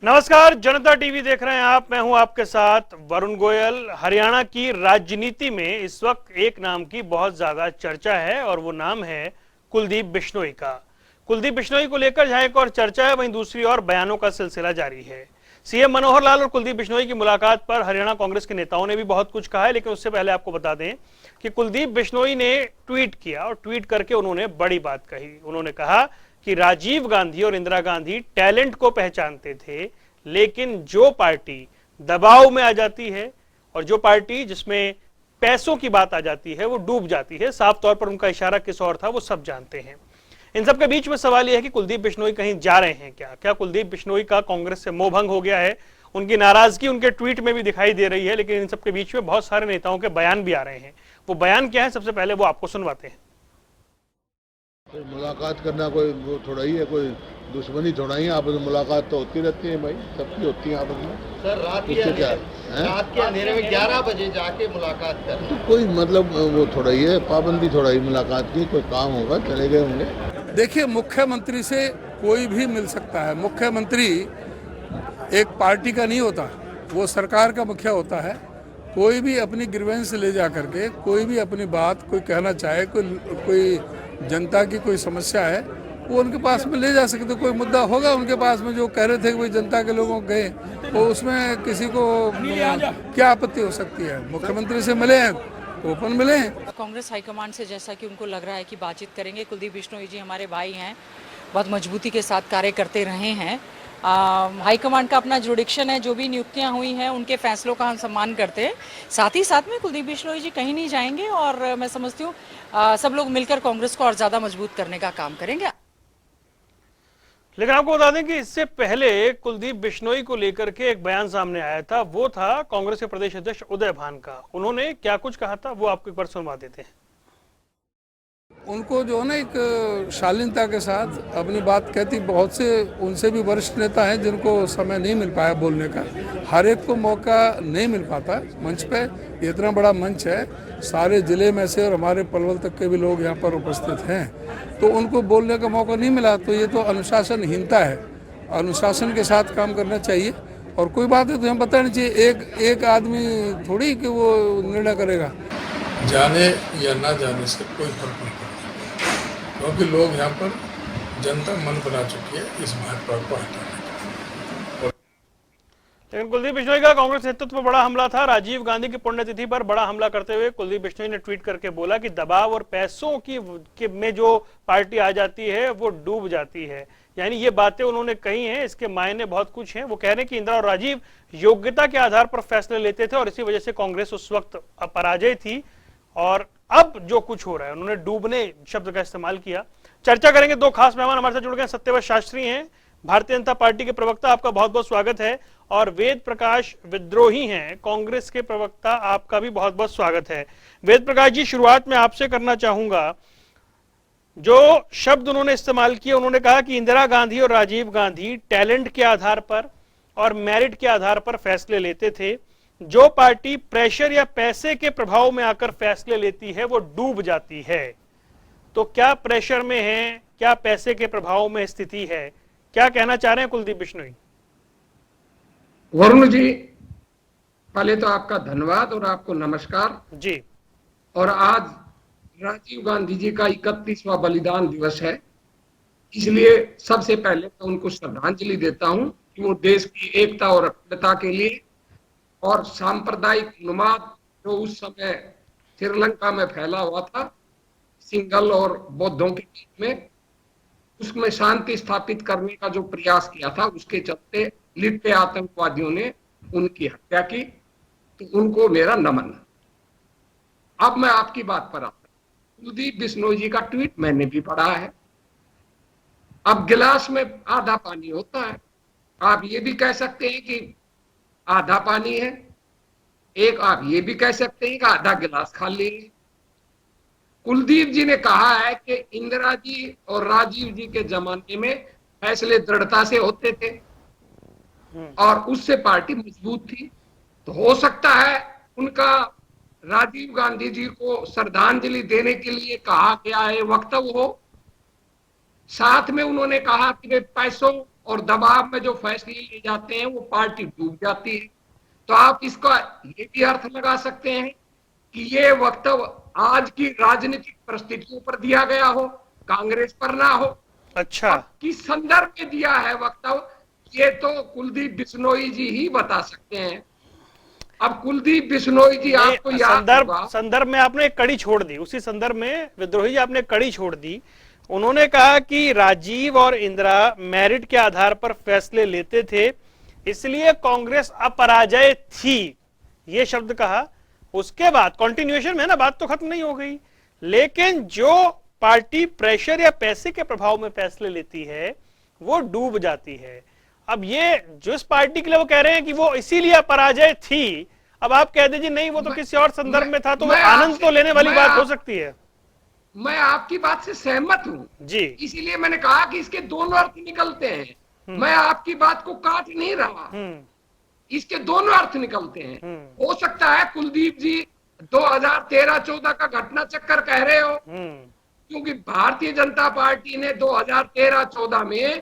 नमस्कार, जनता टीवी देख रहे हैं आप। मैं हूं आपके साथ वरुण गोयल। हरियाणा की राजनीति में इस वक्त एक नाम की बहुत ज्यादा चर्चा है और वो नाम है कुलदीप बिश्नोई का। कुलदीप बिश्नोई को लेकर जहां एक और चर्चा है, वहीं दूसरी ओर बयानों का सिलसिला जारी है। सीएम मनोहर लाल और कुलदीप बिश्नोई की मुलाकात पर हरियाणा कांग्रेस के नेताओं ने भी बहुत कुछ कहा है, लेकिन उससे पहले आपको बता दें कि कुलदीप बिश्नोई ने ट्वीट किया और ट्वीट करके उन्होंने बड़ी बात कही। उन्होंने कहा कि राजीव गांधी और इंदिरा गांधी टैलेंट को पहचानते थे, लेकिन जो पार्टी दबाव में आ जाती है और जो पार्टी जिसमें पैसों की बात आ जाती है वो डूब जाती है। साफ तौर पर उनका इशारा किस और था वो सब जानते हैं। इन सब के बीच में सवाल यह है कि कुलदीप बिश्नोई कहीं जा रहे हैं क्या कुलदीप बिश्नोई का कांग्रेस से मोह भंग हो गया है? उनकी नाराजगी उनके ट्वीट में भी दिखाई दे रही है, लेकिन इन सब के बीच में बहुत सारे नेताओं के बयान भी आ रहे हैं। वो बयान क्या है, सबसे पहले वो आपको सुनवाते हैं। मुलाकात करना कोई वो थोड़ा ही है, कोई दुश्मनी थोड़ा ही। आपस में मुलाकात तो होती रहती है भाई, सबकी होती है आपस में। सर रात के अंधेरे में 11 बजे जाके मुलाकात कर तो कोई मतलब वो थोड़ा ही है, पाबंदी थोड़ा ही मुलाकात की। कोई काम होगा चले गए होंगे। देखिए, मुख्यमंत्री से कोई भी मिल सकता है। मुख्यमंत्री एक पार्टी का नहीं होता, वो सरकार का मुखिया होता है। कोई भी अपनी ग्रीवेंस ले जा करके कोई भी अपनी बात कोई कहना चाहे, कोई जनता की कोई समस्या है वो उनके पास में ले जा सकते। कोई मुद्दा होगा उनके पास में जो कह रहे थे कि भाई जनता के लोगों गए, तो उसमें किसी को क्या आपत्ति हो सकती है? मुख्यमंत्री से मिले हैं तो ओपन मिले हैं। कांग्रेस हाईकमान से जैसा कि उनको लग रहा है कि बातचीत करेंगे। कुलदीप बिश्नोई जी हमारे भाई हैं, बहुत मजबूती के साथ कार्य करते रहे हैं। हाईकमान का अपना जुडिक्शन है, जो भी नियुक्तियां हुई हैं उनके फैसलों का हम सम्मान करते हैं। साथ ही साथ में कुलदीप बिश्नोई जी कहीं नहीं जाएंगे और मैं समझती हूँ सब लोग मिलकर कांग्रेस को और ज्यादा मजबूत करने का काम करेंगे। लेकिन आपको बता दें कि इससे पहले कुलदीप बिश्नोई को लेकर के एक बयान सामने आया था, वो था कांग्रेस के प्रदेश अध्यक्ष उदय भान का। उन्होंने क्या कुछ कहा था वो आपको एक बार सुनवा देते हैं। उनको जो है ना एक शालीनता के साथ अपनी बात कहती। बहुत से उनसे भी वरिष्ठ नेता हैं जिनको समय नहीं मिल पाया बोलने का। हर एक को मौका नहीं मिल पाता मंच पे। इतना बड़ा मंच है, सारे जिले में से और हमारे पलवल तक के भी लोग यहाँ पर उपस्थित हैं, तो उनको बोलने का मौका नहीं मिला। तो ये तो अनुशासनहीनता है। अनुशासन के साथ काम करना चाहिए और कोई बात है तो हम बताना चाहिए। एक आदमी थोड़ी कि वो निर्णय करेगा। जाने या ना जाने से कोई फर्क नहीं पड़ता, क्योंकि लोग यहाँ पर जनता मन बना चुकी है इस भाजपा को हटाने का। लेकिन कुलदीप बिश्नोई का कांग्रेस नेतृत्व पर बड़ा हमला था। राजीव गांधी की पुण्यतिथि पर बड़ा हमला करते हुए कुलदीप बिश्नोई ने ट्वीट करके बोला कि दबाव और पैसों की में जो पार्टी आ जाती है वो डूब जाती है। यानी ये बातें उन्होंने कही हैं, इसके मायने बहुत कुछ हैं। वो कह रहे हैं कि इंदिरा और राजीव योग्यता के आधार पर फैसले लेते थे और इसी वजह से कांग्रेस उस वक्त पराजय थी। और अब जो कुछ हो रहा है, उन्होंने डूबने शब्द का इस्तेमाल किया। चर्चा करेंगे। दो खास मेहमान हमारे साथ जुड़ गए। सत्यव्रत शास्त्री हैं, भारतीय जनता पार्टी के प्रवक्ता, आपका बहुत बहुत स्वागत है। और वेद प्रकाश विद्रोही हैं, कांग्रेस के प्रवक्ता, आपका भी बहुत बहुत स्वागत है। वेद प्रकाश जी, शुरुआत में आपसे करना चाहूंगा, जो शब्द उन्होंने इस्तेमाल किए, उन्होंने कहा कि इंदिरा गांधी और राजीव गांधी टैलेंट के आधार पर और मेरिट के आधार पर फैसले लेते थे। जो पार्टी प्रेशर या पैसे के प्रभाव में आकर फैसले लेती है वो डूब जाती है। तो क्या प्रेशर में है, क्या पैसे के प्रभाव में स्थिति है? क्या कहना चाह रहे हैं कुलदीप बिश्नोई? वरुण जी, पहले तो आपका धन्यवाद और आपको नमस्कार जी। और आज राजीव गांधी जी का 31वां बलिदान दिवस है, इसलिए सबसे पहले मैं उनको श्रद्धांजलि देता हूं कि वो देश की एकता और अखंडता के लिए और सांप्रदायिक उन्माद जो उस समय श्रीलंका में फैला हुआ था सिंघल और बौद्धों के बीच में, उसमें शांति स्थापित करने का जो प्रयास किया था, उसके चलते लिट्टे आतंकवादियों ने उनकी हत्या की। तो उनको मेरा नमन। अब मैं आपकी बात पर आता हूं। कुलदीप बिश्नोई जी का ट्वीट मैंने भी पढ़ा है। अब गिलास में आधा पानी होता है, आप ये भी कह सकते हैं कि आधा पानी है, एक आप ये भी कह सकते हैं कि आधा गिलास खाली है। कुलदीप जी ने कहा है कि इंदिरा जी और राजीव जी के जमाने में फैसले दृढ़ता से होते थे और उससे पार्टी मजबूत थी। तो हो सकता है उनका राजीव गांधी जी को श्रद्धांजलि देने के लिए कहा गया है वक्तव्य हो। साथ में उन्होंने कहा कि वे पैसों और दबाव में जो फैसले लिए जाते हैं वो पार्टी डूब जाती है। तो आप इसका ये भी अर्थ लगा सकते हैं कि ये वक्तव्य आज की राजनीतिक परिस्थितियों पर दिया गया हो, कांग्रेस पर ना हो। अच्छा, अब किस संदर्भ में दिया है वक्तव्य, ये तो कुलदीप बिश्नोई जी ही बता सकते हैं। अब कुलदीप बिश्नोई जी, आपको याद होगा, संदर्भ में आपने एक कड़ी छोड़ दी, उसी संदर्भ में विद्रोही जी आपने कड़ी छोड़ दी। उन्होंने कहा कि राजीव और इंदिरा मेरिट के आधार पर फैसले लेते थे, इसलिए कांग्रेस अपराजय थी, ये शब्द कहा। उसके बाद कंटिन्यूएशन में ना, बात तो खत्म नहीं हो गई, लेकिन जो पार्टी प्रेशर या पैसे के प्रभाव में फैसले लेती है वो डूब जाती है। अब ये जिस पार्टी के लिए वो कह रहे हैं कि वो इसीलिए पराजय थी, अब आप कह दीजिए नहीं वो तो किसी और संदर्भ में था, तो वो आनंद तो लेने वाली बात हो सकती है। मैं आपकी बात से सहमत हूं जी, इसीलिए मैंने कहा कि इसके दोनों अर्थ निकलते हैं। मैं आपकी बात को काट नहीं रहा, इसके दोनों अर्थ निकलते हैं। हो सकता है कुलदीप जी 2013-14 का घटना चक्कर कह रहे हो, क्योंकि भारतीय जनता पार्टी ने 2013-14 में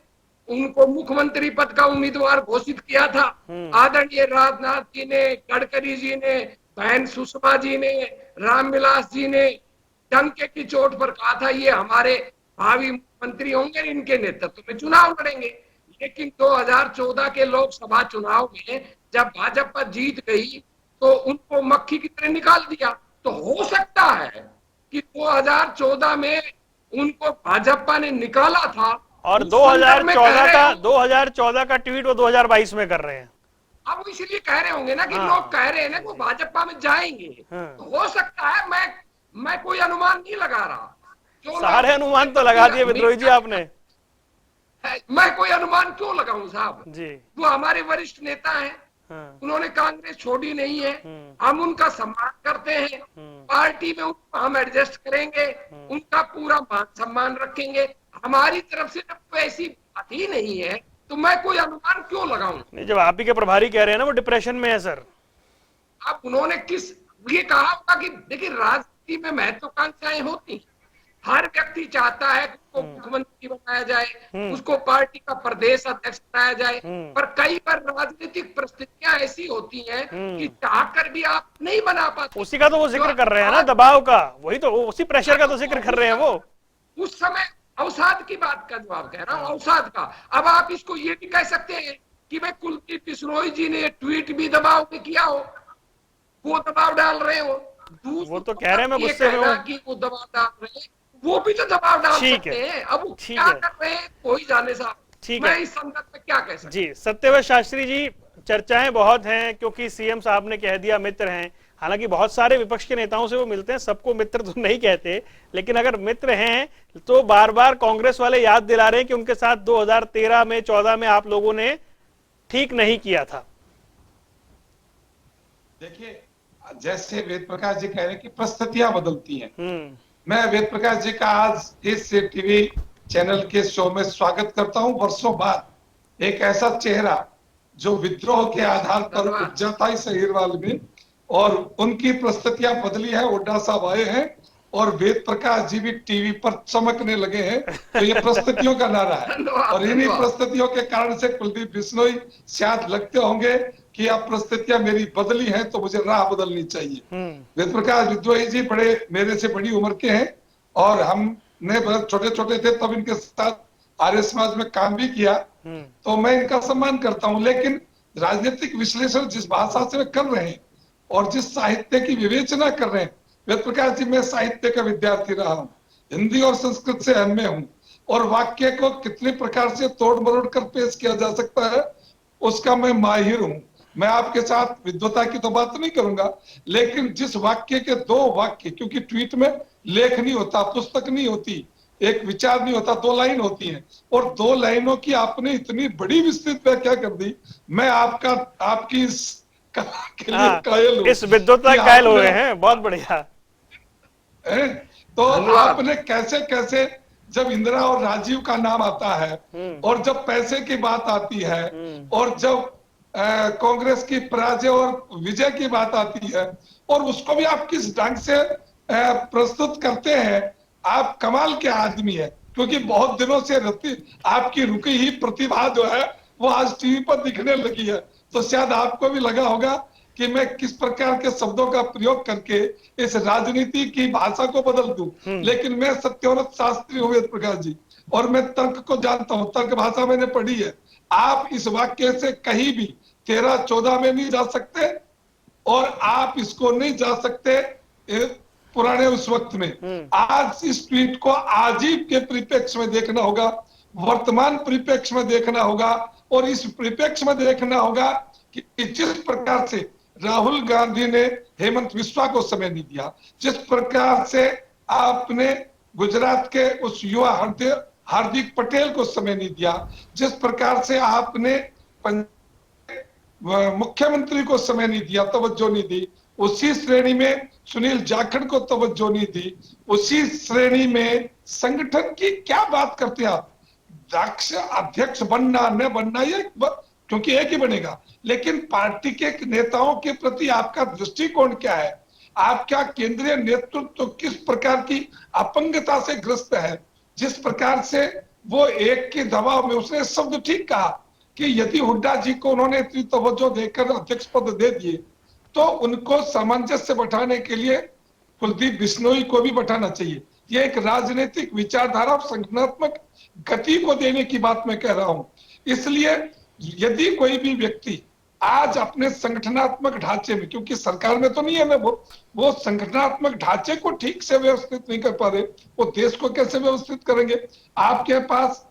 उनको मुख्यमंत्री पद का उम्मीदवार घोषित किया था। आदरणीय राजनाथ जी ने, गडकरी जी ने, बहन सुषमा जी ने, रामविलास जी ने डंके की चोट पर कहा था ये हमारे भावी मुख्यमंत्री होंगे, इनके नेतृत्व में चुनाव लड़ेंगे। लेकिन 2014 के लोकसभा चुनाव में जब भाजपा जीत गई तो उनको मक्खी की तरह निकाल दिया। तो हो सकता है कि 2014 में उनको भाजपा ने निकाला था, और 2014 का ट्वीट वो 2022 में कर रहे हैं। अब वो इसलिए कह रहे होंगे ना कि लोग कह रहे हैं ना कि वो भाजपा में जाएंगे। तो हो सकता है, मैं कोई अनुमान नहीं लगा रहा। सारे अनुमान तो लगा दिए विद्रोही जी आपने। मैं कोई अनुमान क्यों लगाऊं साहब जी, वो हमारे वरिष्ठ नेता हैं। उन्होंने कांग्रेस छोड़ी नहीं है, हम उनका सम्मान करते हैं। पार्टी में उनको हम एडजस्ट करेंगे, उनका पूरा मान सम्मान रखेंगे। हमारी तरफ से जब ऐसी बात ही नहीं है तो मैं कोई अनुमान क्यों लगाऊं। नहीं, जब आप ही के प्रभारी कह रहे हैं ना वो डिप्रेशन में है सर। अब उन्होंने ये कहा होगा कि देखिए राजनीति में महत्वाकांक्षाएं होती, हर व्यक्ति चाहता है कि उसको मुख्यमंत्री बनाया जाए, उसको पार्टी का प्रदेश अध्यक्ष बनाया जाए, पर कई बार राजनीतिक परिस्थितियां ऐसी होती हैं कि चाहकर भी आप नहीं बना पाते। उसी का तो वो जिक्र कर रहे हैं ना, दबाव का, वही तो उसी प्रेशर का तो जिक्र कर रहे हैं वो। उस समय अवसाद की बात का जवाब कह रहा हूं, अवसाद का। अब आप इसको ये भी कह सकते हैं कि भाई कुलदीप बिश्नोई जी ने ट्वीट भी दबाव में किया हो, वो दबाव डाल रहे हो। वो तो कह रहे हैं मैं गुस्से में हूं कि वो दबाव डाल रहे हैं, वो भी तो दबाव डाल सकते हैं। अब वो क्या कर रहे हैं कोई जाने साहब, मैं इस संदर्भ में क्या कह सकता जी। सत्यव्रत शास्त्री जी, चर्चाएं बहुत हैं क्योंकि सीएम साहब ने कह दिया मित्र हैं। हालांकि बहुत सारे विपक्ष के नेताओं से वो मिलते हैं, सबको मित्र तो नहीं कहते, लेकिन अगर मित्र हैं तो बार बार कांग्रेस वाले याद दिला रहे हैं कि उनके साथ 2013 में 14 में आप लोगों ने ठीक नहीं किया था। देखिए, जैसे वेद प्रकाश जी कह रहे हैं कि परिस्थितियां बदलती हैं, मैं वेद प्रकाश जी का आज इस टीवी चैनल के शो में स्वागत करता हूं। वर्षों बाद एक ऐसा चेहरा जो विद्रोह के आधार पर उपजा था इस अहिरवाल में, और उनकी परिस्थितियां बदली है। हुड्डा साहब आए हैं और वेद प्रकाश जी भी टीवी पर चमकने लगे हैं, तो ये परिस्थितियों का नारा है। और इन्हीं परिस्थितियों के कारण से कुलदीप बिश्नोई शायद लगते होंगे कि अब परिस्थितियां मेरी बदली हैं तो मुझे राह बदलनी चाहिए। वेद प्रकाश विद्रोही जी बड़े मेरे से बड़ी उम्र के हैं और हमने छोटे छोटे थे तब इनके साथ आर्य समाज में काम भी किया, तो मैं इनका सम्मान करता हूं। लेकिन राजनीतिक विश्लेषण जिस भाषा से वे कर रहे हैं और जिस साहित्य की विवेचना कर रहे हैं, वेद प्रकाश जी मैं साहित्य का विद्यार्थी रहा हूं, हिंदी और संस्कृत से एमए हूं, और वाक्य को कितने प्रकार से तोड़ मरोड़ कर पेश किया जा सकता है उसका मैं माहिर हूं। मैं आपके साथ विद्वता की तो बात नहीं करूंगा, लेकिन जिस वाक्य के दो वाक्य, क्योंकि ट्वीट में लेख नहीं होता, पुस्तक नहीं होती, एक विचार नहीं होता, दो लाइन होती है, और दो लाइनों की आपने इतनी बड़ी विस्तृत व्याख्या कर दी। मैं आपकी इस कला के लिए कायल हूं, इस विद्वता कायल हुए हैं, बहुत बढ़िया। तो आपने कैसे कैसे जब इंदिरा और राजीव का नाम आता है और जब पैसे की बात आती है और जब कांग्रेस की पराजय और विजय की बात आती है, और उसको भी आप किस ढंग से प्रस्तुत करते हैं, आप कमाल के आदमी है। क्योंकि बहुत दिनों से आपकी रुकी ही प्रतिभा जो है वो आज टीवी पर दिखने लगी है। तो शायद आपको भी लगा होगा कि मैं किस प्रकार के शब्दों का प्रयोग करके इस राजनीति की भाषा को बदल दूं। लेकिन मैं सत्यव्रत शास्त्री हूं वेद प्रकाश जी, और मैं तर्क को जानता हूं, तर्क भाषा मैंने पढ़ी है। आप इस वाक्य से कहीं भी 13-14 में नहीं जा सकते, और आप इसको नहीं जा सकते पुराने उस वक्त में। आज इस ट्वीट को आजीव के परिप्रेक्ष्य में देखना होगा, वर्तमान परिप्रेक्ष्य में देखना होगा, और इस परिप्रेक्ष्य में देखना होगा कि जिस प्रकार से राहुल गांधी ने हेमंत बिस्वा को समय नहीं दिया, जिस प्रकार से आपने गुजरात के उस युवा हार्दिक पटेल को समय नहीं दिया, जिस प्रकार से आपने मुख्यमंत्री को समय नहीं दिया, तवज्जो नहीं दी, उसी श्रेणी में सुनील जाखड़ को तवज्जो नहीं दी, उसी श्रेणी में संगठन की क्या बात करते हैं आप। अध्यक्ष बनना न बनना ये क्योंकि एक ही बनेगा, लेकिन पार्टी के नेताओं के प्रति आपका दृष्टिकोण क्या है, आपका केंद्रीय नेतृत्व किस प्रकार की अपंगता से ग्रस्त है। जिस प्रकार से वो एक के दबाव में, उसने शब्द ठीक कहा कि यदि हुड्डा जी को उन्होंने इतनी तवज्जो देकर अध्यक्ष पद दे दिए, तो उनको सामंजस्य बैठाने के लिए कुलदीप बिश्नोई को भी बैठाना चाहिए। ये एक राजनीतिक विचारधारा और संगठनात्मक गति को देने की बात मैं कह रहा हूं। इसलिए यदि कोई भी व्यक्ति आज अपने संगठनात्मक ढांचे में, क्योंकि सरकार में तो नहीं है ना, वो संगठनात्मक ढांचे को ठीक से व्यवस्थित नहीं कर पा रहे, वो देश को कैसे व्यवस्थित करेंगे। आपके पास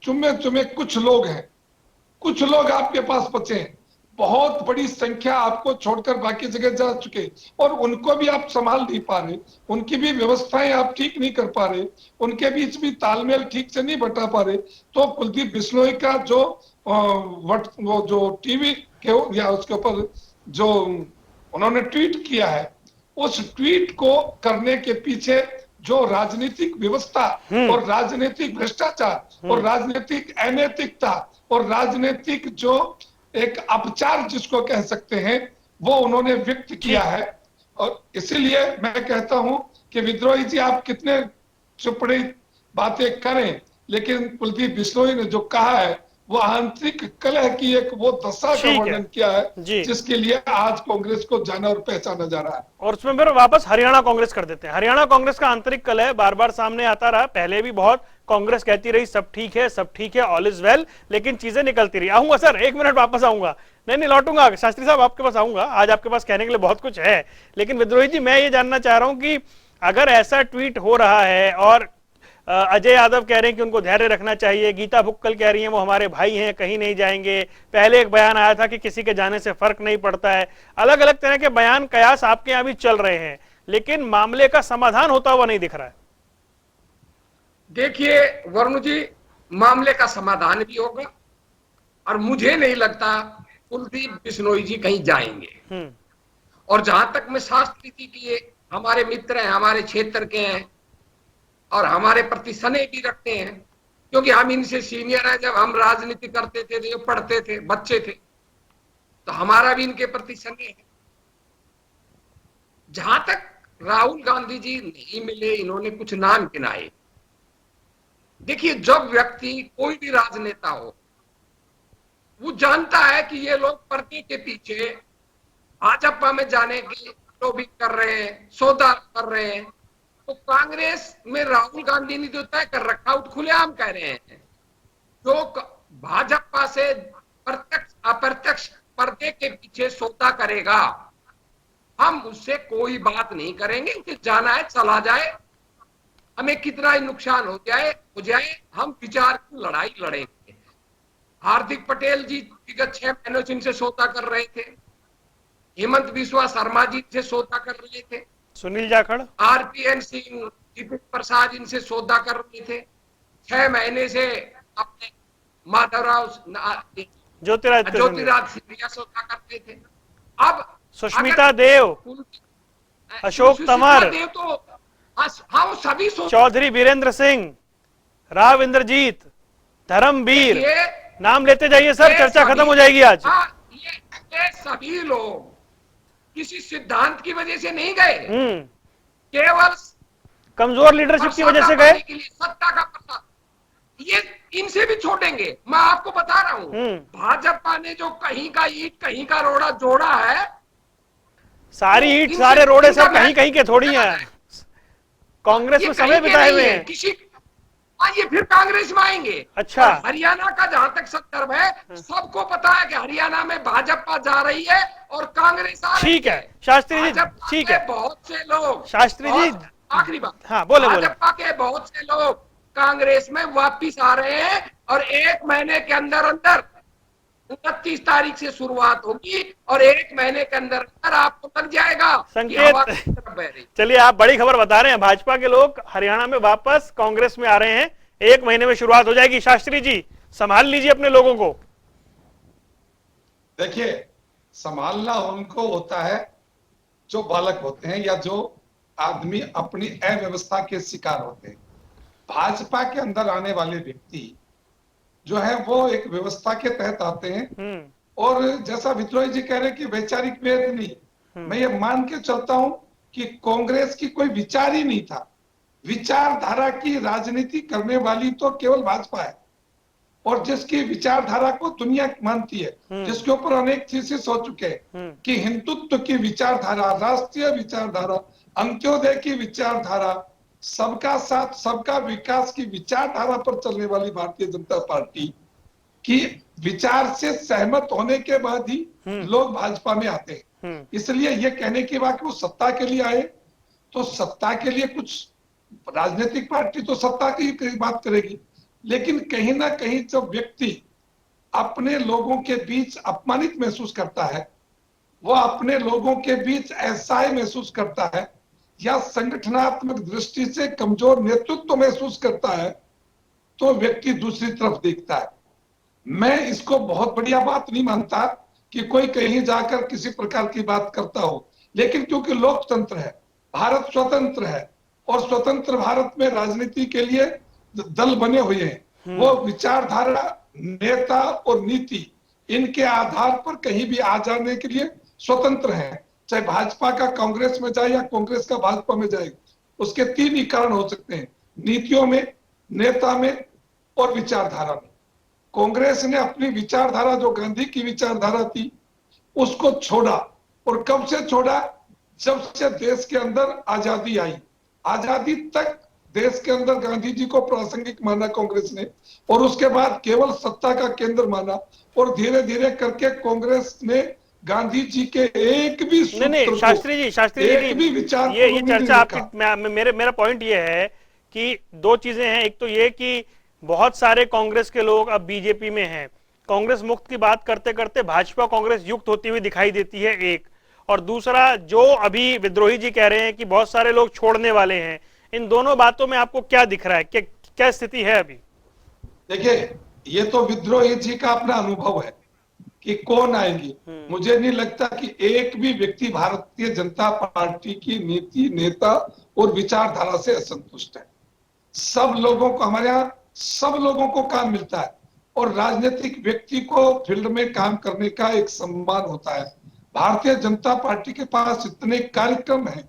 चुमे कुछ लोग हैं, कुछ लोग आपके पास बचे हैं, बहुत बड़ी संख्या आपको छोड़कर बाकी जगह जा चुके, और उनको भी आप संभाल नहीं पा रहे, उनकी भी व्यवस्थाएं आप ठीक नहीं कर पा रहे, उनके बीच भी तालमेल ठीक से नहीं बैठा पा रहे। तो कुलदीप बिश्नोई का वो जो टीवी के या उसके ऊपर जो उन्होंने ट्वीट किया है, उस ट्वीट को करने के पीछे जो राजनीतिक व्यवस्था और राजनीतिक भ्रष्टाचार और राजनीतिक अनैतिकता और राजनीतिक जो एक अपचार जिसको कह सकते हैं, वो उन्होंने व्यक्त किया है। और इसीलिए मैं कहता हूं कि विद्रोही जी आप कितने चुपड़ी बातें करें, लेकिन कुलदीप बिश्नोई ने जो कहा है वो आंतरिक कलह की एक वो दशा का वर्णन किया है, जिसके लिए आज कांग्रेस को जाना और पहचाना जा रहा है। और उसमें फिर वापस हरियाणा कांग्रेस कर देते हैं। हरियाणा कांग्रेस का आंतरिक कलह बार बार सामने आता रहा, पहले भी बहुत कांग्रेस कहती रही सब ठीक है, ऑल इज वेल, लेकिन चीजें निकलती रही। आऊंगा सर, 1 मिनट वापस आऊंगा, नहीं लौटूंगा शास्त्री साहब, आपके पास आऊंगा, आज आपके पास कहने के लिए बहुत कुछ है। लेकिन विद्रोही जी, मैं ये जानना चाह रहा हूं कि अगर ऐसा ट्वीट हो रहा है और अजय यादव कह रहे हैं कि उनको धैर्य रखना चाहिए, गीता भुक्कल कह रही हैं वो हमारे भाई हैं, कहीं नहीं जाएंगे, पहले एक बयान आया था कि किसी के जाने से फर्क नहीं पड़ता है, अलग अलग तरह के बयान कयास आपके यहां भी चल रहे हैं, लेकिन मामले का समाधान होता हुआ नहीं दिख रहा है। देखिए वरुण जी, मामले का समाधान भी होगा, और मुझे नहीं लगता कुलदीप बिश्नोई जी कहीं जाएंगे। और जहां तक मैं शास्त्री जी की, हमारे मित्र हैं, हमारे क्षेत्र के हैं, और हमारे प्रति स्नेह भी रखते हैं, क्योंकि हम इनसे सीनियर हैं। जब हम राजनीति करते थे, जो पढ़ते थे, बच्चे थे, तो हमारा भी इनके प्रति स्नेह है। जहां तक राहुल गांधी जी नहीं मिले, इन्होंने कुछ नाम गिनाए। देखिए, जब व्यक्ति कोई भी राजनेता हो, वो जानता है कि ये लोग पर्दे के पीछे भाजपा में जाने की लॉबी कर रहे हैं, सौदा कर रहे हैं। तो कांग्रेस में राहुल गांधी ने जो तय कर रखा, वो खुलेआम कह रहे हैं, जो भाजपा से प्रत्यक्ष अप्रत्यक्ष पर्दे के पीछे सौदा करेगा, हम उससे कोई बात नहीं करेंगे। उसे जाना है चला जाए, हमें कितना ही नुकसान हो जाए, हम विचार की लड़ाई लड़ेंगे। हार्दिक पटेल जी विगत 6 महीनों से इनसे सौदा कर रहे थे, हेमंत बिस्वा शर्मा जी से सौदा कर रहे थे, सुनील जाखड़, आरपीएन सिंह, दीपक प्रसाद इनसे सौदा कर रहे थे। 6 महीने से अपने माधवराव ज्योतिराज सिंधिया सौदा करते थे। अब सुष्मिता देव, अशोक तंवर, देव तो हाँ, वो सभी चौधरी वीरेंद्र सिंह, राव इंद्रजीत, धर्मवीर, नाम लेते जाइए सर, चर्चा खत्म हो जाएगी आज। ये सभी लोग किसी सिद्धांत की वजह से नहीं गए, केवल कमजोर लीडरशिप की वजह से गए? के लिए सत्ता का प्रसाद, ये इनसे भी छोड़ेंगे। मैं आपको बता रहा हूं, भाजपा ने जो कहीं का ईंट कहीं का रोड़ा जोड़ा है, सारी ईंट सारे रोड़े सर कहीं कहीं के थोड़ी हैं। कांग्रेस में समय बिताए हुए हैं। किसी ये फिर कांग्रेस में आएंगे। अच्छा। हरियाणा का जहां तक संदर्भ है, सबको पता है कि हरियाणा में भाजपा जा रही है और कांग्रेस आ रही है। ठीक है शास्त्री जी, ठीक है। बहुत से लोग, शास्त्री जी, आखिरी बात, हाँ बोले बोले। भाजपा के बहुत से लोग कांग्रेस में वापिस आ रहे हैं और 1 महीने के अंदर अंदर 29 तारीख से शुरुआत होगी और 1 महीने के अंदर अंदर आपको लग जाएगा संकेत। चलिए, आप बड़ी खबर बता रहे हैं, भाजपा के लोग हरियाणा में वापस कांग्रेस में आ रहे हैं, 1 महीने में शुरुआत हो जाएगी। शास्त्री जी, संभाल लीजिए अपने लोगों को। देखिए, संभालना उनको होता है जो बालक होते हैं या जो आदमी अपनी अव्यवस्था के शिकार होते हैं। भाजपा के अंदर आने वाले व्यक्ति जो है वो एक व्यवस्था के तहत आते हैं और जैसा विद्रोही जी कह रहे हैं कि वैचारिक भेद नहीं, मैं ये मान के चलता हूं कि कांग्रेस की कोई विचार ही नहीं था। विचारधारा की राजनीति करने वाली तो केवल भाजपा है और जिसकी विचारधारा को दुनिया मानती है, जिसके ऊपर अनेक चीजें सोच चुके हैं कि हिंदुत्व की विचारधारा, राष्ट्रीय विचारधारा, अंत्योदय की विचारधारा, सबका साथ सबका विकास की विचारधारा पर चलने वाली भारतीय जनता पार्टी की विचार से सहमत होने के बाद ही लोग भाजपा में आते हैं। इसलिए ये कहने की बात कि वो सत्ता के लिए आए, तो सत्ता के लिए कुछ राजनीतिक पार्टी तो सत्ता की बात करेगी, लेकिन कहीं ना कहीं जब व्यक्ति अपने लोगों के बीच अपमानित महसूस करता है, वो अपने लोगों के बीच असहाय महसूस करता है या संगठनात्मक दृष्टि से कमजोर नेतृत्व महसूस करता है, तो व्यक्ति दूसरी तरफ देखता है। मैं इसको बहुत बढ़िया बात नहीं मानता कि कोई कहीं जाकर किसी प्रकार की बात करता हो, लेकिन क्योंकि लोकतंत्र है, भारत स्वतंत्र है और स्वतंत्र भारत में राजनीति के लिए दल बने हुए हैं, वो विचारधारा, नेता और नीति इनके आधार पर कहीं भी आ जाने के लिए स्वतंत्र है। चाहे भाजपा का कांग्रेस में जाए या कांग्रेस का भाजपा में जाए, उसके 3 ही कारण हो सकते हैं, नीतियों में, नेता में और विचारधारा में। कांग्रेस ने अपनी विचारधारा जो गांधी की विचारधारा थी उसको छोड़ा, और कब से छोड़ा? जब से देश के अंदर आजादी आई। आजादी तक देश के अंदर गांधी जी को प्रासंगिक माना कांग्रेस ने और उसके बाद केवल सत्ता का केंद्र माना और धीरे धीरे करके कांग्रेस ने गांधी जी के एक भी नहीं, शास्त्री जी एक भी विचार ये चर्चा आपकी, मेरा पॉइंट ये है कि 2 चीजें हैं। एक तो ये कि बहुत सारे कांग्रेस के लोग अब बीजेपी में हैं, कांग्रेस मुक्त की बात करते करते भाजपा कांग्रेस युक्त होती हुई दिखाई देती है, एक। और दूसरा, जो अभी विद्रोही जी कह रहे हैं कि बहुत सारे लोग छोड़ने वाले हैं, इन दोनों बातों में आपको क्या दिख रहा है, क्या स्थिति है अभी? देखिए, ये तो विद्रोही जी का अपना अनुभव है कि कौन आएंगी। मुझे नहीं लगता कि एक भी व्यक्ति भारतीय जनता पार्टी की नीति, नेता और विचारधारा से असंतुष्ट है। सब लोगों को, हमारे यहाँ सब लोगों को काम मिलता है और राजनीतिक व्यक्ति को फील्ड में काम करने का एक सम्मान होता है। भारतीय जनता पार्टी के पास इतने कार्यक्रम हैं,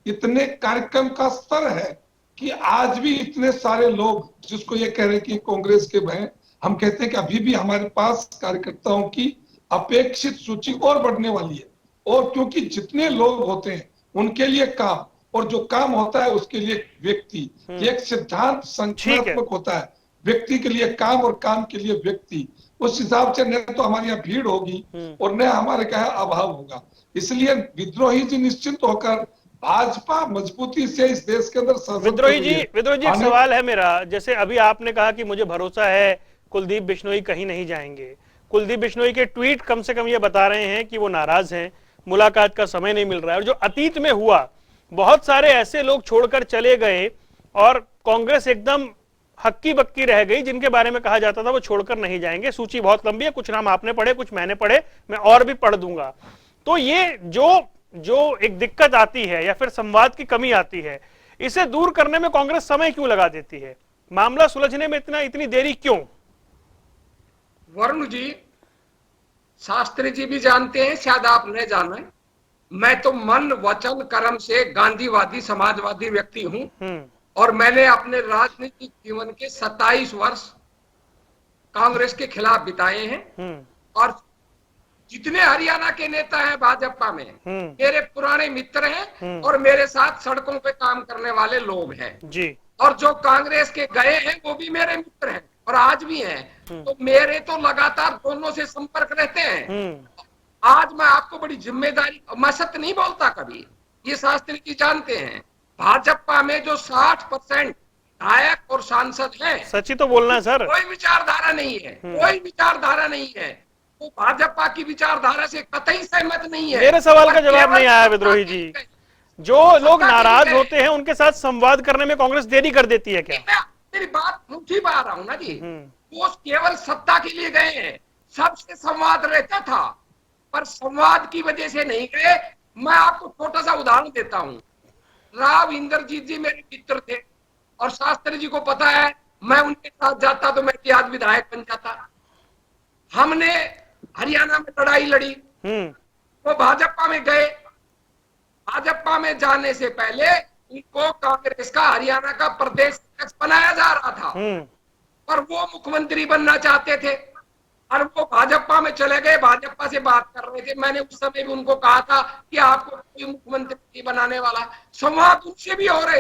इतने कार्यक्रम का स्तर है कि आज भी इतने सारे लोग, जिसको ये कह रहे हैं कि कांग्रेस के हैं, हम कहते हैं कि अभी भी हमारे पास कार्यकर्ताओं की अपेक्षित सूची और बढ़ने वाली है। और क्योंकि जितने लोग होते हैं उनके लिए काम, और जो काम होता है उसके लिए व्यक्ति, एक सिद्धांत संख्यात्मक होता है, व्यक्ति के लिए काम और काम के लिए व्यक्ति। उस हिसाब से न तो हमारे यहाँ भीड़ होगी और न हमारे क्या अभाव होगा। इसलिए विद्रोही जी निश्चिंत होकर भाजपा मजबूती से इस देश के अंदर। विद्रोही जी एक सवाल है मेरा, जैसे अभी आपने कहा कि मुझे भरोसा है कुलदीप बिश्नोई कहीं नहीं जाएंगे। कुलदीप बिश्नोई के ट्वीट कम से कम ये बता रहे हैं कि वो नाराज हैं, मुलाकात का समय नहीं मिल रहा है। और जो अतीत में हुआ, बहुत सारे ऐसे लोग छोड़कर चले गए और कांग्रेस एकदम हक्की बक्की रह गई, जिनके बारे में कहा जाता था वो छोड़कर नहीं जाएंगे। सूची बहुत लंबी है, कुछ नाम आपने पढ़े, कुछ मैंने पढ़े, मैं और भी पढ़ दूंगा। तो ये जो एक दिक्कत आती है या फिर संवाद की कमी आती है, इसे दूर करने में कांग्रेस समय क्यों लगा देती है? मामला सुलझने में इतनी देरी क्यों? वरुण जी, शास्त्री जी भी जानते हैं, शायद आप न जाने, मैं तो मन, वचन, कर्म से गांधीवादी, समाजवादी व्यक्ति हूं और मैंने अपने राजनीतिक जीवन के 27 वर्ष कांग्रेस के खिलाफ बिताए हैं। और जितने हरियाणा के नेता हैं भाजपा में, मेरे पुराने मित्र हैं और मेरे साथ सड़कों पे काम करने वाले लोग हैं जी। और जो कांग्रेस के गए हैं वो भी मेरे मित्र हैं और आज भी हैं। तो मेरे तो लगातार दोनों से संपर्क रहते हैं। आज मैं आपको बड़ी जिम्मेदारी, मैं सत्य नहीं बोलता कभी, ये शास्त्री जी जानते हैं। भाजपा में जो 60% विधायक और सांसद हैं, सच ही तो बोलना है सर। कोई विचारधारा नहीं है, कोई विचारधारा नहीं है। वो भाजपा की विचारधारा से कतई सहमत नहीं है। मेरे सवाल का जवाब नहीं आया विद्रोही जी। जो लोग नाराज होते हैं उनके साथ संवाद करने में कांग्रेस देरी कर देती है क्या? मेरी बात मुझे आ रहा हूं ना जी, वो केवल सत्ता के लिए गए हैं। सबसे संवाद रहता था पर संवाद की वजह से नहीं गए। मैं आपको छोटा सा उदाहरण देता हूं। राव इंद्रजीत जी मेरे मित्र थे और शास्त्री जी को पता है मैं उनके साथ जाता तो मैं आज विधायक बन जाता। हमने हरियाणा में लड़ाई लड़ी, वो भाजपा में गए। भाजपा में जाने से पहले उनको कांग्रेस का हरियाणा का प्रदेश अध्यक्ष बनाया जा रहा था और वो मुख्यमंत्री बनना चाहते थे और वो भाजपा में चले गए। भाजपा से बात कर रहे थे। मैंने उस समय भी उनको कहा था कि आपको कोई मुख्यमंत्री नहीं बनाने वाला। संवाद उनसे भी हो रहे।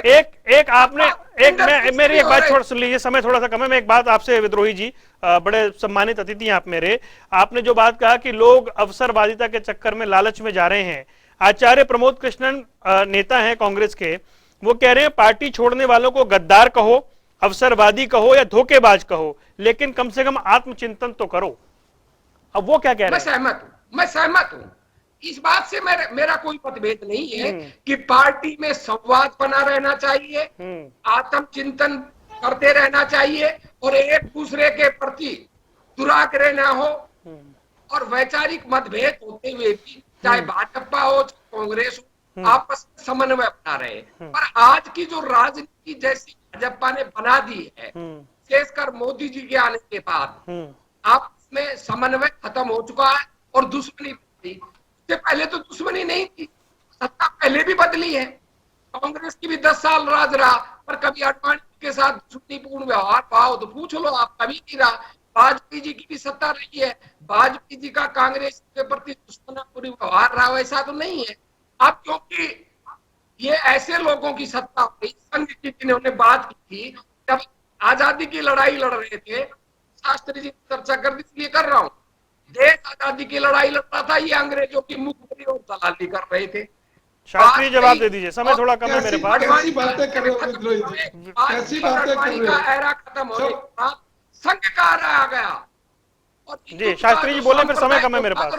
एक आपने मेरी एक बात छोड़ सुन लीजिए, समय थोड़ा सा कम है। मैं एक बात आपसे विद्रोही जी, बड़े सम्मानित अतिथि हैं आप मेरे, आपने जो बात कहा कि लोग अवसरवादिता के चक्कर में लालच में जा रहे हैं। आचार्य प्रमोद कृष्णन नेता हैं कांग्रेस के, वो कह रहे हैं पार्टी छोड़ने वालों को गद्दार कहो, अवसरवादी कहो या धोखेबाज कहो, लेकिन कम से कम आत्मचिंतन तो करो। अब वो क्या कह रहे हैं? मैं सहमत हूं इस बात से। मेरा कोई मतभेद नहीं है कि पार्टी में संवाद बना रहना चाहिए, आत्मचिंतन करते रहना चाहिए और एक दूसरे के प्रति दुराग्रह ना हो और वैचारिक मतभेद होते हुए भी चाहे भाजपा हो चाहे कांग्रेस हो आपस में समन्वय बना रहे। पर आज की जो राजनीति जैसी भाजपा ने बना दी है, विशेषकर मोदी जी के आने के बाद आपस में समन्वय खत्म हो चुका है और दुश्मनी थी। इससे पहले तो दुश्मनी नहीं थी, सत्ता पहले भी बदली है। कांग्रेस की भी 10 साल राज रहा पर कभी अडवाणी के साथ दुश्मनीपूर्ण व्यवहार पाओ तो पूछ लो, आप कभी नहीं रहा। वाजपेयी जी की भी सत्ता रही है, वाजपेयी जी का कांग्रेस के प्रति दुश्मनापूर्ण व्यवहार रहा, ऐसा तो नहीं है। अब क्योंकि ये ऐसे लोगों की सत्ता हुई, संघ की जिन्होंने बात की थी जब आजादी की लड़ाई लड़ रहे थे, शास्त्री जी चर्चा कर इसलिए कर रहा हूं, देश आजादी की लड़ाई लड़ रहा था, ये अंग्रेजों की मुखबिरी और दलाली कर रहे थे। शास्त्री जवाब दे दीजिए, समय थोड़ा कम है मेरे पास। कैसी बातें कर रहे हो विद्रोही जी, कैसी बातें कर रहे हो? एरा खत्म हो गया, संघ का आ गया और जी शास्त्री जी बोले, फिर समय कम है मेरे पास।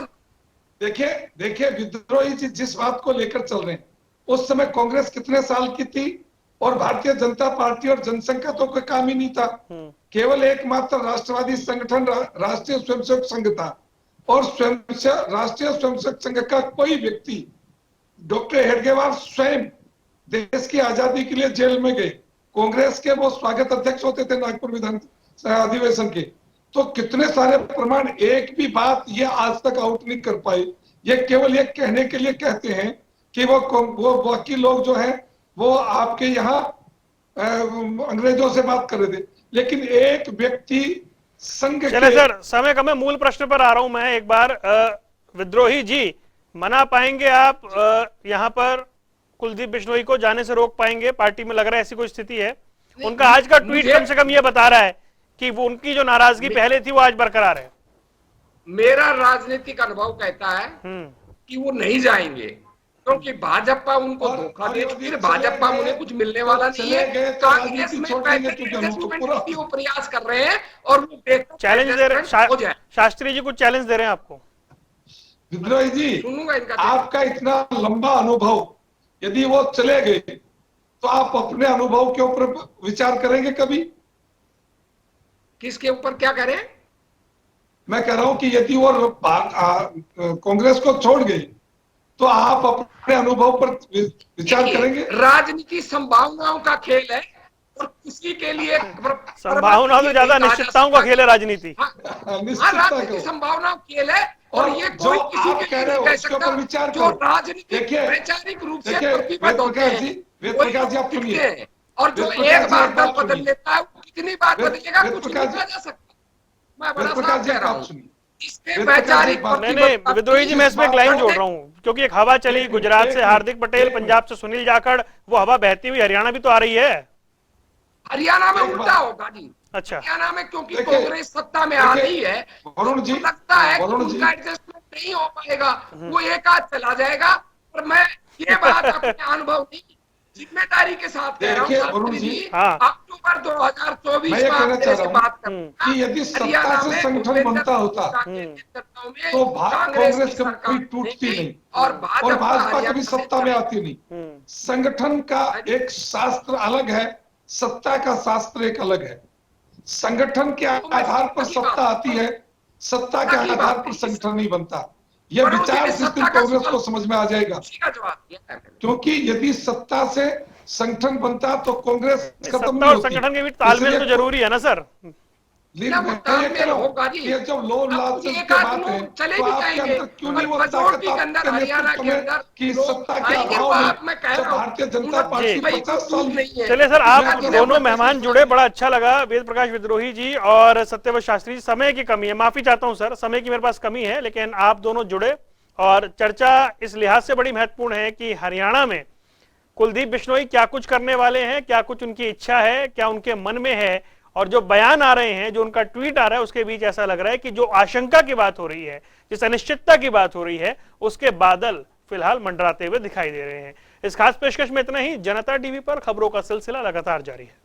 देखिए विद्रोही जी जिस बात को लेकर चल रहे हैं, उस समय कांग्रेस कितने साल की थी और भारतीय जनता पार्टी और जनसंघ का तो कोई काम ही नहीं था। केवल एकमात्र राष्ट्रवादी संगठन राष्ट्रीय स्वयंसेवक संघ था और राष्ट्रीय स्वयंसेवक संघ का कोई व्यक्ति, डॉक्टर हेडगेवार स्वयं देश की आजादी के लिए जेल में गए। कांग्रेस के वो स्वागत अध्यक्ष होते थे नागपुर विधान अधिवेशन के। तो कितने सारे प्रमाण, एक भी बात ये आज तक आउट नहीं कर पाए। ये केवल ये कहने के लिए कहते हैं कि वो बाकी लोग जो है वो आपके यहाँ अंग्रेजों से बात कर रहे थे, लेकिन एक व्यक्ति संघ चले सर, समय कम है, मूल प्रश्न पर आ रहा हूं मैं एक बार। विद्रोही जी, मना पाएंगे आप यहाँ पर कुलदीप बिश्नोई को जाने से रोक पाएंगे? पार्टी में लग रहा है ऐसी कोई स्थिति है? उनका आज का ट्वीट कम से कम ये बता रहा है कि वो उनकी जो नाराजगी पहले थी वो आज बरकरार है। मेरा राजनीतिक अनुभव कहता है कि वो नहीं जाएंगे क्योंकि भाजपा उनको धोखा दे चुकी है। भाजपा में उन्हें कुछ मिलने वाला नहीं है। कांग्रेस में वो प्रयास कर रहे हैं और वो चैलेंज दे रहे हैं। शास्त्री जी कुछ चैलेंज दे रहे हैं आपको। विद्रोही जी, सुनूंगा इनका। आपका इतना लंबा अनुभव, यदि वो चले गए तो आप अपने अनुभव के ऊपर विचार करेंगे कभी? किसके ऊपर क्या करें? मैं कह रहा हूं कि यदि वो कांग्रेस को छोड़ गए तो आप अपने अनुभव पर विचार करेंगे? राजनीति संभावनाओं का खेल है और किसी के लिए संभावनाओं से ज्यादा निश्चितताओं का खेल है राजनीति। राजनीति संभावनाओं का खेल है और ये कोई किसी के लिए नहीं कह सकता जो राजनीतिक वैचारिक रूप से प्रतिबद्ध होते हैं। वेद प्रकाश जी आप सुनिए, और जो एक बार दल बदल लेता है वो कितनी बार बदलेगा कुछ नहीं कहा जा सकता। मैं बड़ा साफ कह रहा हूँ। इसमें वैचारिक नहीं विद्रोही जी, मैं इसमें एक लाइन जोड़ रहा हूँ, क्योंकि एक हवा चली गुजरात से हार्दिक पटेल, पंजाब से सुनील जाखड़, वो हवा बहती हुई हरियाणा भी तो आ रही है। हरियाणा में उल्टा होगा जी। अच्छा, हरियाणा में क्योंकि कांग्रेस सत्ता में आ गई है, वरुण जी, लगता है कि उनका एडजस्टमेंट नहीं हो पाएगा, वो एक आध चला जाएगा। और मैं ये बात अपने अनुभव नहीं, जिम्मेदारी के साथ कह रहा हूँ वरुण जी, अक्टूबर 2024 मैं ये कहना चाह रहा हूँ बात कि यदि सत्ता से संगठन बनता होता तो कांग्रेस कभी टूटती नहीं और भाजपा कभी सत्ता में आती नहीं। संगठन का एक शास्त्र अलग है, सत्ता का शास्त्र एक अलग है। संगठन के आधार पर सत्ता आती है, सत्ता के आधार पर संगठन नहीं बनता। यह विचार जिस दिन कांग्रेस को समझ में आ जाएगा, क्योंकि यदि सत्ता से संगठन बनता तो कांग्रेस खत्म नहीं होती। संगठन के बीच तालमेल तो जरूरी है ना सर। ये जब लोन लालच की बात है तो आपके अंदर क्यों नहीं वो ताकत आपके नेतृत्व में कि सत्ता के अभाव में जब भारतीय जनता पार्टी 50 साल नहीं। चलिए सर, आप दोनों मेहमान जुड़े, बड़ा अच्छा लगा। वेद प्रकाश विद्रोही जी और सत्यव्रत शास्त्री जी, समय की कमी है, माफी चाहता हूं सर, समय की मेरे पास कमी है, लेकिन आप दोनों जुड़े और चर्चा इस लिहाज से बड़ी महत्वपूर्ण है कि हरियाणा में कुलदीप बिश्नोई क्या कुछ करने वाले हैं, क्या कुछ उनकी इच्छा है, क्या उनके मन में है, और जो बयान आ रहे हैं, जो उनका ट्वीट आ रहा है, उसके बीच ऐसा लग रहा है कि जो आशंका की बात हो रही है, जिस अनिश्चितता की बात हो रही है, उसके बादल फिलहाल मंडराते हुए दिखाई दे रहे हैं। इस खास पेशकश में इतना ही। जनता टीवी पर खबरों का सिलसिला लगातार जारी है।